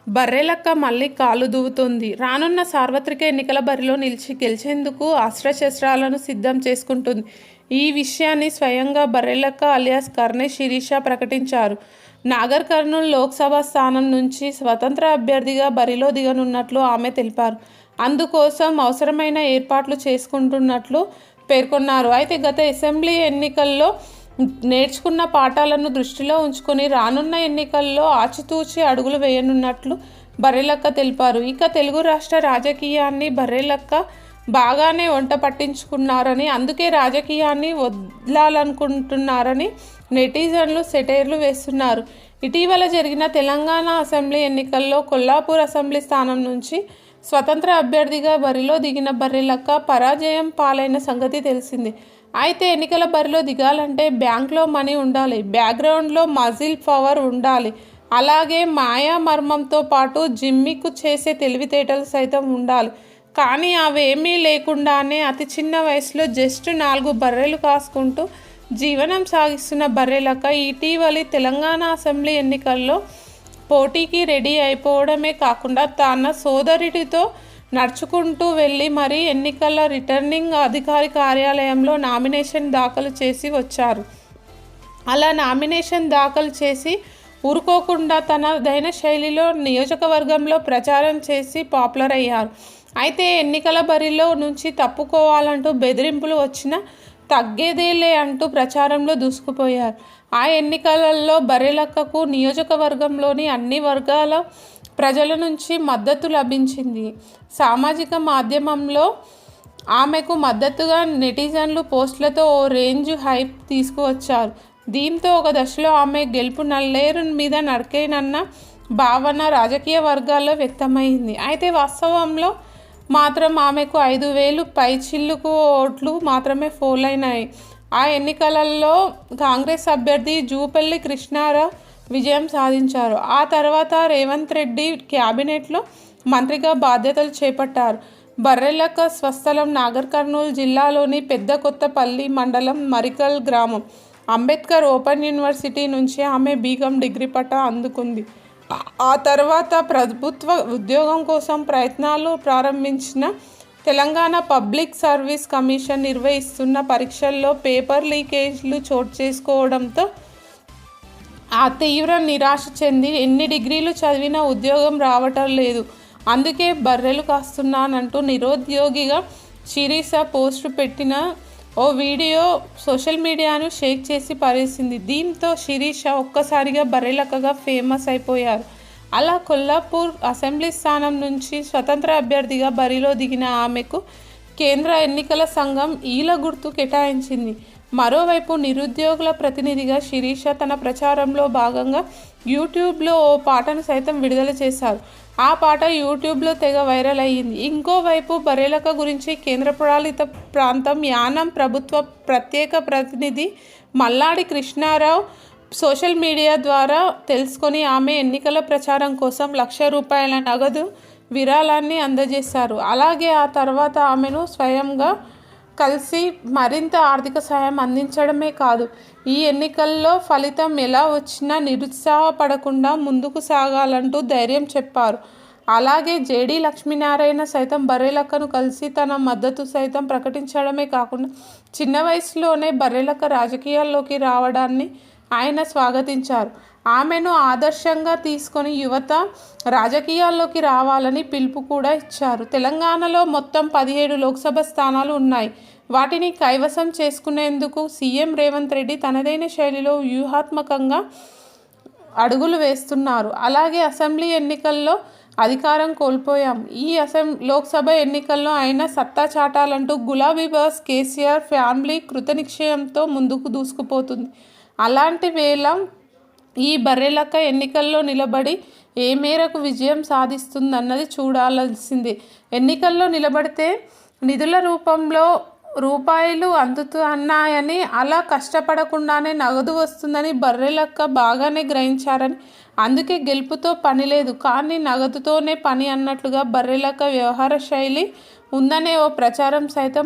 బర్రెలక్క మళ్ళీ కాలు దువ్వుతోంది. రానున్న సార్వత్రిక ఎన్నికల బరిలో నిలిచి గెలిచేందుకు అస్త్రశస్త్రాలను సిద్ధం చేసుకుంటుంది. ఈ విషయాన్ని స్వయంగా బర్రెలక్క అలియాస్ కర్నె శిరీష ప్రకటించారు. నాగర్ కర్నూల్ లోక్సభ స్థానం నుంచి స్వతంత్ర అభ్యర్థిగా బరిలో దిగనున్నట్లు ఆమె తెలిపారు. అందుకోసం అవసరమైన ఏర్పాట్లు చేసుకుంటున్నట్లు పేర్కొన్నారు. అయితే గత అసెంబ్లీ ఎన్నికల్లో నేర్చుకున్న పాఠాలను దృష్టిలో ఉంచుకొని రానున్న ఎన్నికల్లో ఆచితూచి అడుగులు వేయనున్నట్లు బర్రెలక్క తెలిపారు. ఇక తెలుగు రాష్ట్ర రాజకీయాన్ని బర్రెలక్క బాగానే వంట పట్టించుకున్నారని, అందుకే రాజకీయాన్ని వదలాలనుకుంటున్నారని నెటిజన్లు సెటైర్లు వేస్తున్నారు. ఇటీవల జరిగిన తెలంగాణ అసెంబ్లీ ఎన్నికల్లో కొల్లాపూర్ అసెంబ్లీ స్థానం నుంచి స్వతంత్ర అభ్యర్థిగా బరిలో దిగిన బర్రెలక్క పరాజయం పాలైన సంగతి తెలిసింది. అయితే ఎన్నికల బరిలో దిగాలంటే బ్యాంక్లో మనీ ఉండాలి, బ్యాక్గ్రౌండ్లో మజిల్ పవర్ ఉండాలి, అలాగే మాయా మర్మంతో పాటు జిమ్మిక్కు చేసే తెలివితేటలు సైతం ఉండాలి. కానీ అవేమీ లేకుండానే అతి చిన్న వయసులో జస్ట్ 4 బర్రెలు కాసుకుంటూ జీవనం సాగిస్తున్న బర్రెలక్క ఇటీవలి తెలంగాణ అసెంబ్లీ ఎన్నికల్లో పోటీకి రెడీ అయిపోవడమే కాకుండా తన సోదరుడితో నడుచుకుంటూ వెళ్ళి మరీ ఎన్నికల రిటర్నింగ్ అధికారి కార్యాలయంలో నామినేషన్ దాఖలు చేసి వచ్చారు. అలా నామినేషన్ దాఖలు చేసి ఊరుకోకుండా తనదైన శైలిలో నియోజకవర్గంలో ప్రచారం చేసి పాపులర్ అయ్యారు. అయితే ఎన్నికల బరిలో నుంచి తప్పుకోవాలంటూ బెదిరింపులు వచ్చినా తగ్గేదేలే అంటూ ప్రచారంలో దూసుకుపోయారు. ఆ ఎన్నికలలో బర్రెలక్కకు నియోజకవర్గంలోని అన్ని వర్గాల ప్రజల నుంచి మద్దతు లభించింది. సామాజిక మాధ్యమంలో ఆమెకు మద్దతుగా నెటిజన్లు పోస్టులతో ఓ రేంజ్ హైప్ తీసుకువచ్చారు. దీంతో ఒక దశలో ఆమె గెలుపు నల్లేరు మీద నడకేనన్న భావన రాజకీయ వర్గాల్లో వ్యక్తమైంది. అయితే వాస్తవంలో మాత్రం ఆమెకు 5,000 పైచిలుకు ఓట్లు మాత్రమే పోలైనాయి. ఆ ఎన్నికలలో కాంగ్రెస్ అభ్యర్థి జూపల్లి కృష్ణారావు విజయం సాధించారు. ఆ తర్వాత రేవంత్ రెడ్డి క్యాబినెట్లో మంత్రిగా బాధ్యతలు చేపట్టారు. బర్రెలక్క స్వస్థలం నాగర్ కర్నూల్ జిల్లాలోని పెద్దకొత్తపల్లి మండలం మరికల్ గ్రామం. అంబేద్కర్ ఓపెన్ యూనివర్సిటీ నుంచి ఆమె బీకాం డిగ్రీ పట్టా అందుకుంది. ఆ తర్వాత ప్రభుత్వ ఉద్యోగం కోసం ప్రయత్నాలు ప్రారంభించిన తెలంగాణ పబ్లిక్ సర్వీస్ కమిషన్ నిర్వహిస్తున్న పరీక్షల్లో పేపర్ లీకేజ్లు చోటు చేసుకోవడంతో ఆ తీవ్ర నిరాశ చెంది ఎన్ని డిగ్రీలు చదివినా ఉద్యోగం రావటం లేదు, అందుకే బర్రెలు కాస్తున్నానంటూ నిరుద్యోగిగా శిరీష పోస్టు పెట్టిన ఓ వీడియో సోషల్ మీడియాను షేక్ చేసి పారేసింది. దీంతో శిరీష ఒక్కసారిగా బర్రెలక్కగా ఫేమస్ అయిపోయారు. అలా కొల్లాపూర్ అసెంబ్లీ స్థానం నుంచి స్వతంత్ర అభ్యర్థిగా బరిలో దిగిన ఆమెకు కేంద్ర ఎన్నికల సంఘం ఈల గుర్తు కేటాయించింది. మరోవైపు నిరుద్యోగుల ప్రతినిధిగా శిరీష తన ప్రచారంలో భాగంగా యూట్యూబ్లో ఓ పాటను సైతం విడుదల చేశారు. ఆ పాట యూట్యూబ్లో తెగ వైరల్ అయ్యింది. ఇంకోవైపు బర్రెలక్క గురించి కేంద్రపాలిత ప్రాంతం యానాం ప్రభుత్వ ప్రత్యేక ప్రతినిధి మల్లాడి కృష్ణారావు సోషల్ మీడియా ద్వారా తెలుసుకొని ఆమె ఎన్నికల ప్రచారం కోసం ₹1,00,000 నగదు విరాళాన్ని అందజేశారు. అలాగే ఆ తర్వాత ఆమెను స్వయంగా కలిసి మరింత ఆర్థిక సాయం అందించడమే కాదు, ఈ ఎన్నికల్లో ఫలితం ఎలా వచ్చినా నిరుత్సాహపడకుండా ముందుకు సాగాలంటూ ధైర్యం చెప్పారు. అలాగే జేడీ లక్ష్మీనారాయణ సైతం బర్రెలక్కను కలిసి తన మద్దతు సైతం ప్రకటించడమే కాకుండా చిన్న వయసులోనే బర్రెలక్క రాజకీయాల్లోకి రావడాన్ని ఆయన స్వాగతించారు. ఆమెను ఆదర్శంగా తీసుకొని యువత రాజకీయాల్లోకి రావాలని పిలుపు కూడా ఇచ్చారు. తెలంగాణలో మొత్తం 17 లోక్సభ స్థానాలు ఉన్నాయి. వాటిని కైవసం చేసుకునేందుకు సీఎం రేవంత్ రెడ్డి తనదైన శైలిలో వ్యూహాత్మకంగా అడుగులు వేస్తున్నారు. అలాగే అసెంబ్లీ ఎన్నికల్లో అధికారం కోల్పోయాం, ఈ లోక్సభ ఎన్నికల్లో అయినా సత్తా చాటాలంటూ గులాబీ బాస్ కేసీఆర్ ఫ్యామిలీ కృతనిశ్చయంతో ముందుకు దూసుకుపోతుంది. అలాంటి వేళ ఈ బర్రెలక్క ఎన్నికల్లో నిలబడి ఏ మేరకు విజయం సాధిస్తుందన్నది చూడాల్సిందే. ఎన్నికల్లో నిలబడితే నిధుల రూపంలో రూపాయలు అందుతున్నాయని, అలా కష్టపడకుండానే నగదు వస్తుందని బర్రెలక్క బాగానే గ్రహించారని, అందుకే గెలుపుతో పని లేదు కానీ నగదుతోనే పని అన్నట్లుగా బర్రెలక్క వ్యవహార శైలి ఉందనే ఓ ప్రచారం సైతం